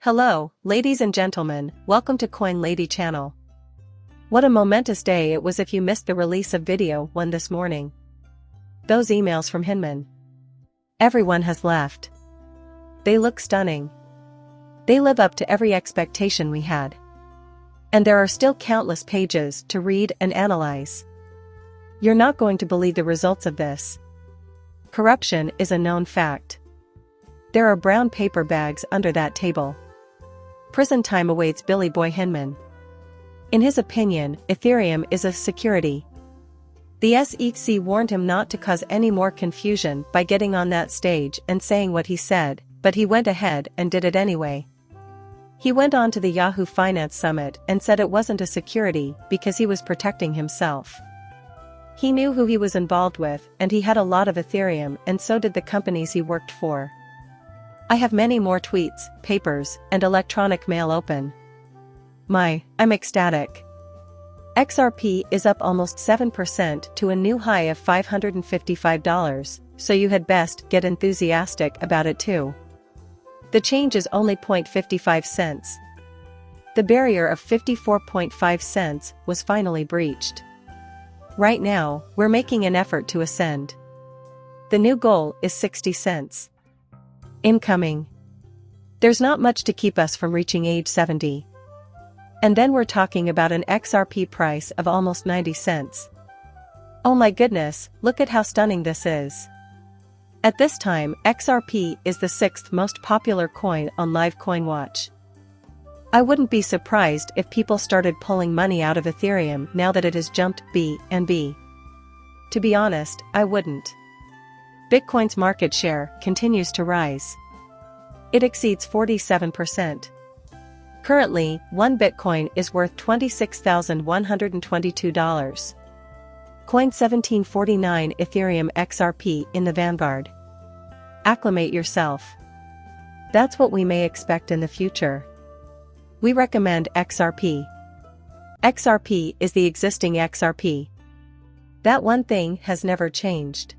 Hello, ladies and gentlemen, welcome to Coin Lady channel. What a momentous day it was if you missed the release of video 1 this morning. Those emails from Hinman. Everyone has left. They look stunning. They live up to every expectation we had. And there are still countless pages to read and analyze. You're not going to believe the results of this. Corruption is a known fact. There are brown paper bags under that table. Prison time awaits Billy Boy Hinman. In his opinion, Ethereum is a security. The SEC warned him not to cause any more confusion by getting on that stage and saying what he said, but he went ahead and did it anyway. He went on to the Yahoo Finance Summit and said it wasn't a security because he was protecting himself. He knew who he was involved with, and he had a lot of Ethereum, and so did the companies he worked for. I have many more tweets, papers, and electronic mail open. I'm ecstatic. XRP is up almost 7% to a new high of $555, so you had best get enthusiastic about it too. The change is only 0.55 cents. The barrier of 54.5 cents was finally breached. Right now, we're making an effort to ascend. The new goal is 60 cents. Incoming. There's not much to keep us from reaching age 70. And then we're talking about an XRP price of almost 90 cents. Oh my goodness, look at how stunning this is. At this time, XRP is the 6th most popular coin on Live Coin Watch. I wouldn't be surprised if people started pulling money out of Ethereum now that it has jumped BNB. To be honest, I wouldn't. Bitcoin's market share continues to rise. It exceeds 47%. Currently, 1 Bitcoin is worth $26,122. Coin 1749 Ethereum XRP in the vanguard. Acclimate yourself. That's what we may expect in the future. We recommend XRP. XRP is the existing XRP. That one thing has never changed.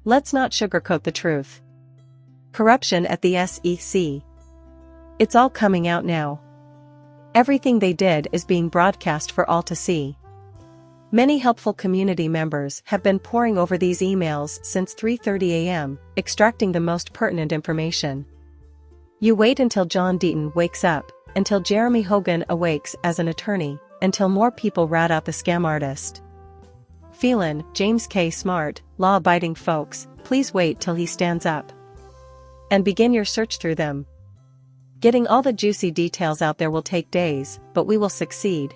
Let's not sugarcoat the truth. Corruption at the SEC. It's all coming out now. Everything they did is being broadcast for all to see. Many helpful community members have been poring over these emails since 3:30 a.m., extracting the most pertinent information. You wait until John Deaton wakes up, until Jeremy Hogan awakes as an attorney, until more people rat out the scam artist. Phelan, James K. Smart, law-abiding folks, please wait till he stands up. And begin your search through them. Getting all the juicy details out there will take days, but we will succeed.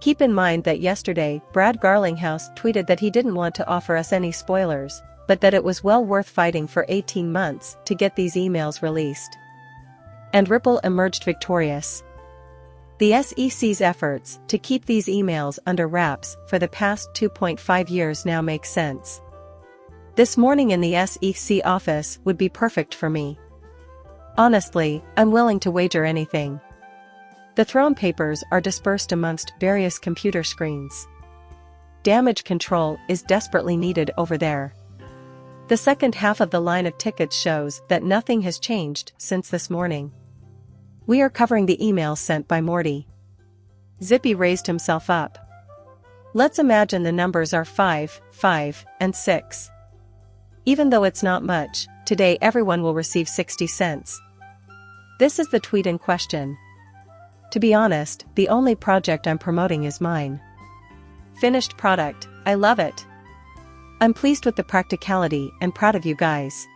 Keep in mind that yesterday, Brad Garlinghouse tweeted that he didn't want to offer us any spoilers, but that it was well worth fighting for 18 months to get these emails released. And Ripple emerged victorious. The SEC's efforts to keep these emails under wraps for the past 2.5 years now make sense. This morning in the SEC office would be perfect for me. Honestly, I'm willing to wager anything. The thrown papers are dispersed amongst various computer screens. Damage control is desperately needed over there. The second half of the line of tickets shows that nothing has changed since this morning. We are covering the emails sent by Morty. Zippy raised himself up. Let's imagine the numbers are 5, 5, and 6. Even though it's not much, today everyone will receive 60 cents. This is the tweet in question. To be honest, the only project I'm promoting is mine. Finished product, I love it. I'm pleased with the practicality and proud of you guys.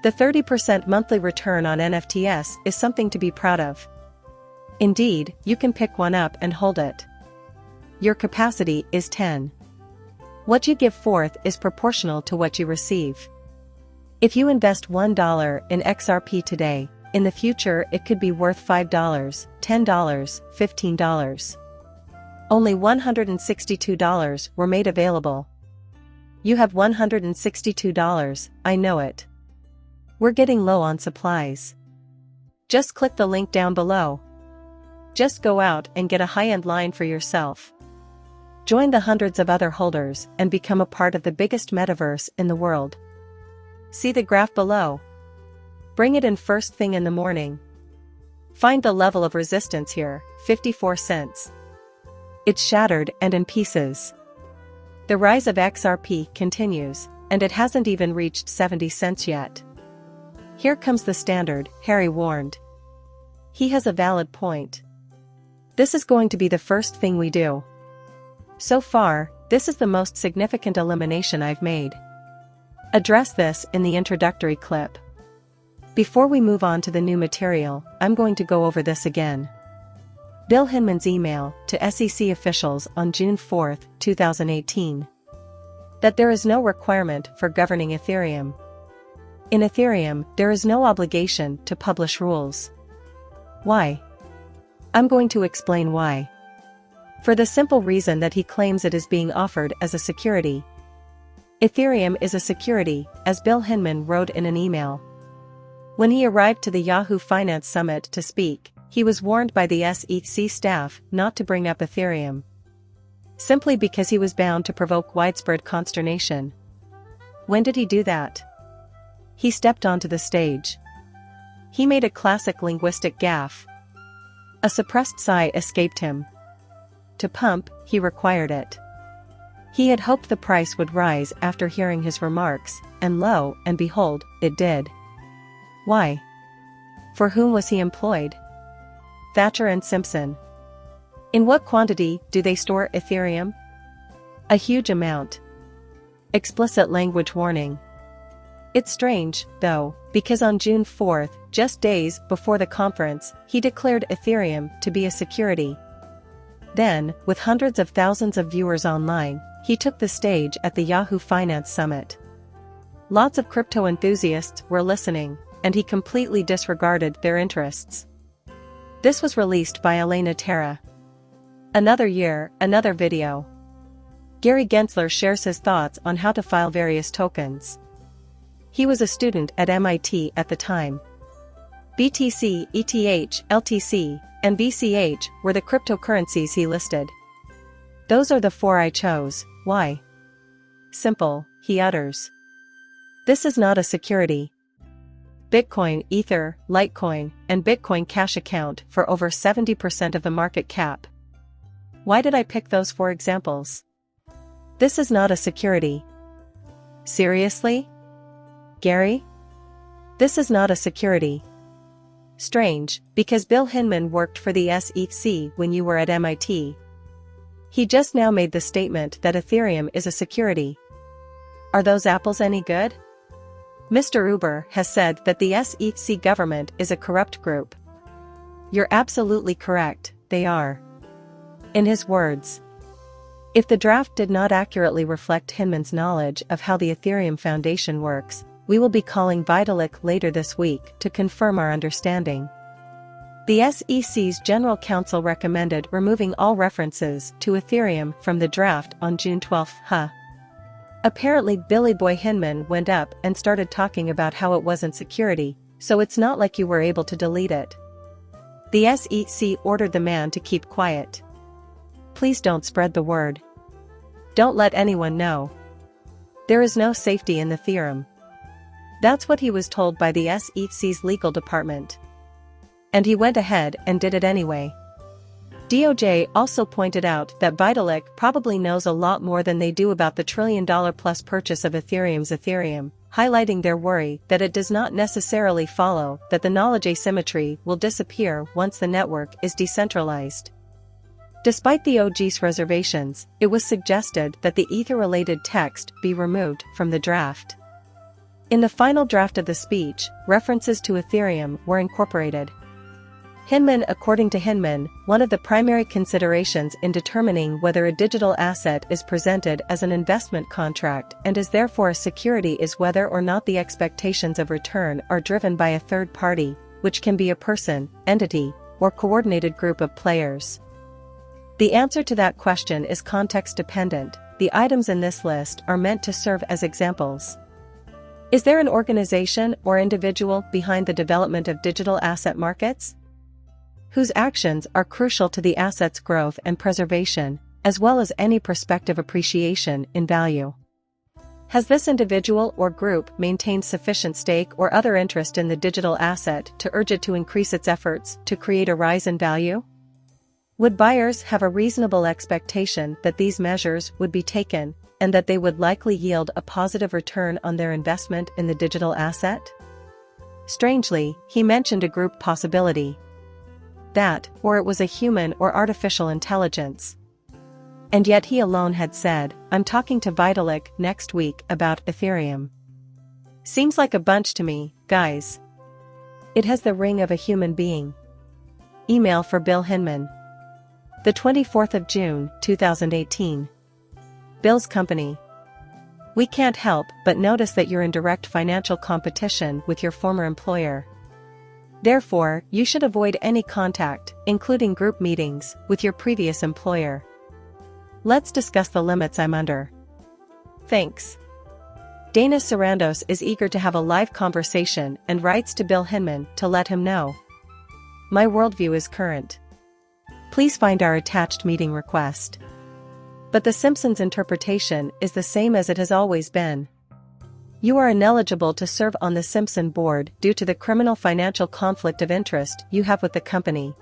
The 30% monthly return on NFTs is something to be proud of. Indeed, you can pick one up and hold it. Your capacity is 10. What you give forth is proportional to what you receive. If you invest $1 in XRP today, in the future it could be worth $5, $10, $15. Only $162 were made available. You have $162, I know it. We're getting low on supplies. Just click the link down below. Just go out and get a high-end line for yourself. Join the hundreds of other holders and become a part of the biggest metaverse in the world. See the graph below. Bring it in first thing in the morning. Find the level of resistance here, 54 cents. It's shattered and in pieces. The rise of XRP continues, and it hasn't even reached 70 cents yet. Here comes the standard, Harry warned. He has a valid point. This is going to be the first thing we do. So far, this is the most significant elimination I've made. Address this in the introductory clip. Before we move on to the new material, I'm going to go over this again. Bill Hinman's email to SEC officials on June 4, 2018. That there is no requirement for governing Ethereum. In Ethereum, there is no obligation to publish rules. Why? I'm going to explain why. For the simple reason that he claims it is being offered as a security. Ethereum is a security, as Bill Hinman wrote in an email. When he arrived to the Yahoo Finance Summit to speak, he was warned by the SEC staff not to bring up Ethereum. Simply because he was bound to provoke widespread consternation. When did he do that? He stepped onto the stage. He made a classic linguistic gaffe. A suppressed sigh escaped him. To pump, he required it. He had hoped the price would rise after hearing his remarks, and lo and behold, it did. Why? For whom was he employed? Thatcher and Simpson. In what quantity do they store Ethereum? A huge amount. Explicit language warning. It's strange, though, because on June 4, just days before the conference, he declared Ethereum to be a security. Then, with hundreds of thousands of viewers online, he took the stage at the Yahoo Finance Summit. Lots of crypto enthusiasts were listening, and he completely disregarded their interests. This was released by Elena Terra. Another year, another video. Gary Gensler shares his thoughts on how to file various tokens. He was a student at MIT at the time. BTC, ETH, LTC, and BCH were the cryptocurrencies he listed. Those are the four I chose. Why? Simple, he utters. This is not a security. Bitcoin, Ether, Litecoin, and Bitcoin Cash account for over 70% of the market cap. Why did I pick those four examples? This is not a security. Seriously? Gary? This is not a security. Strange, because Bill Hinman worked for the SEC when you were at MIT. He just now made the statement that Ethereum is a security. Are those apples any good? Mr. Uber has said that the SEC government is a corrupt group. You're absolutely correct, they are. In his words, if the draft did not accurately reflect Hinman's knowledge of how the Ethereum Foundation works, we will be calling Vitalik later this week to confirm our understanding. The SEC's General Counsel recommended removing all references to Ethereum from the draft on June 12. Apparently Billy Boy Hinman went up and started talking about how it wasn't security, so it's not like you were able to delete it. The SEC ordered the man to keep quiet. Please don't spread the word. Don't let anyone know. There is no safety in the theorem. That's what he was told by the SEC's legal department. And he went ahead and did it anyway. DOJ also pointed out that Vitalik probably knows a lot more than they do about the $1 trillion-plus purchase of Ethereum's Ethereum, highlighting their worry that it does not necessarily follow that the knowledge asymmetry will disappear once the network is decentralized. Despite the OG's reservations, it was suggested that the Ether-related text be removed from the draft. In the final draft of the speech, references to Ethereum were incorporated. Hinman, according to Hinman, one of the primary considerations in determining whether a digital asset is presented as an investment contract and is therefore a security is whether or not the expectations of return are driven by a third party, which can be a person, entity, or coordinated group of players. The answer to that question is context-dependent. The items in this list are meant to serve as examples. Is there an organization or individual behind the development of digital asset markets? Whose actions are crucial to the asset's growth and preservation, as well as any prospective appreciation in value? Has this individual or group maintained sufficient stake or other interest in the digital asset to urge it to increase its efforts to create a rise in value? Would buyers have a reasonable expectation that these measures would be taken, and that they would likely yield a positive return on their investment in the digital asset? Strangely, he mentioned a group possibility. That, or it was a human or artificial intelligence. And yet he alone had said, "I'm talking to Vitalik next week about Ethereum." Seems like a bunch to me, guys. It has the ring of a human being. Email for Bill Hinman. The 24th of June, 2018. Bill's company. We can't help but notice that you're in direct financial competition with your former employer. Therefore, you should avoid any contact, including group meetings, with your previous employer. Let's discuss the limits I'm under. Thanks. Dana Sarandos is eager to have a live conversation and writes to Bill Hinman to let him know. My worldview is current. Please find our attached meeting request. But the Simpsons interpretation is the same as it has always been. You are ineligible to serve on the Simpson board due to the criminal financial conflict of interest you have with the company.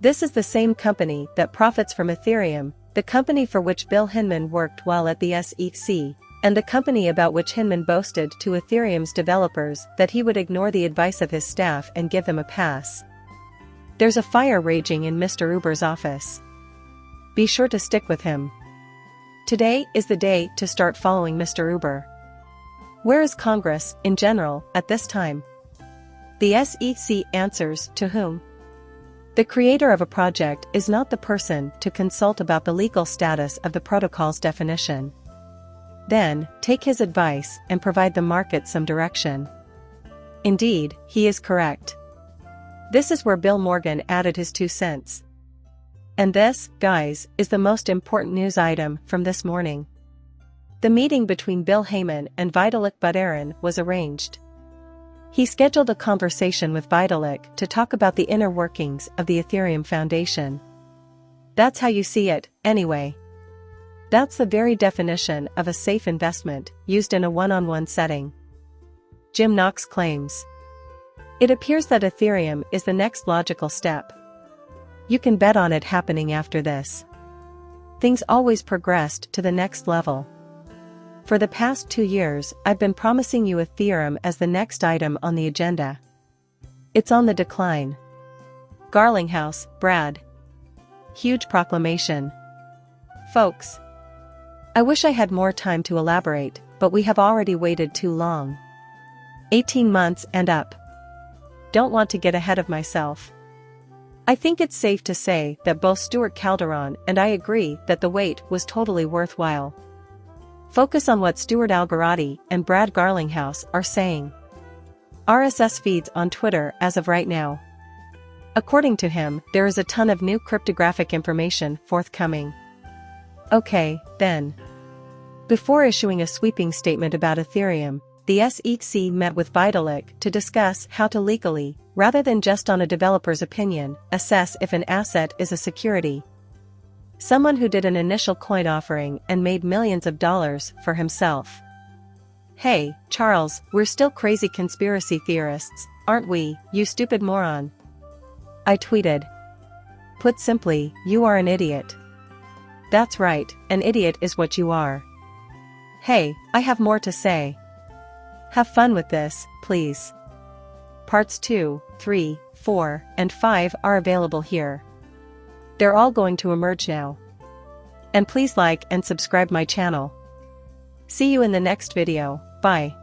This is the same company that profits from Ethereum, the company for which Bill Hinman worked while at the SEC, and the company about which Hinman boasted to Ethereum's developers that he would ignore the advice of his staff and give them a pass. There's a fire raging in Mr. Uber's office. Be sure to stick with him. Today is the day to start following Mr. Uber. Where is Congress, in general, at this time? The SEC answers to whom? The creator of a project is not the person to consult about the legal status of the protocol's definition. Then, take his advice and provide the market some direction. Indeed, he is correct. This is where Bill Morgan added his 2 cents. And this, guys, is the most important news item from this morning. The meeting between Bill Hinman and Vitalik Buterin was arranged. He scheduled a conversation with Vitalik to talk about the inner workings of the Ethereum Foundation. That's how you see it, anyway. That's the very definition of a safe investment, used in a one-on-one setting. Jim Knox claims. It appears that Ethereum is the next logical step. You can bet on it happening after this. Things always progressed to the next level. For the past 2 years, I've been promising you Ethereum as the next item on the agenda. It's on the decline. Garlinghouse, Brad. Huge proclamation. Folks. I wish I had more time to elaborate, but we have already waited too long. 18 months and up. Don't want to get ahead of myself. I think it's safe to say that both Stuart Calderon and I agree that the wait was totally worthwhile. Focus on what Stuart Algarotti and Brad Garlinghouse are saying. RSS feeds on Twitter as of right now. According to him, there is a ton of new cryptographic information forthcoming. Okay, then. Before issuing a sweeping statement about Ethereum, the SEC met with Vitalik to discuss how to legally, rather than just on a developer's opinion, assess if an asset is a security. Someone who did an initial coin offering and made millions of dollars for himself. Hey, Charles, we're still crazy conspiracy theorists, aren't we, you stupid moron? I tweeted. Put simply, you are an idiot. That's right, an idiot is what you are. Hey, I have more to say. Have fun with this, please. Parts 2, 3, 4, and 5 are available here. They're all going to emerge now. And please like and subscribe my channel. See you in the next video, bye.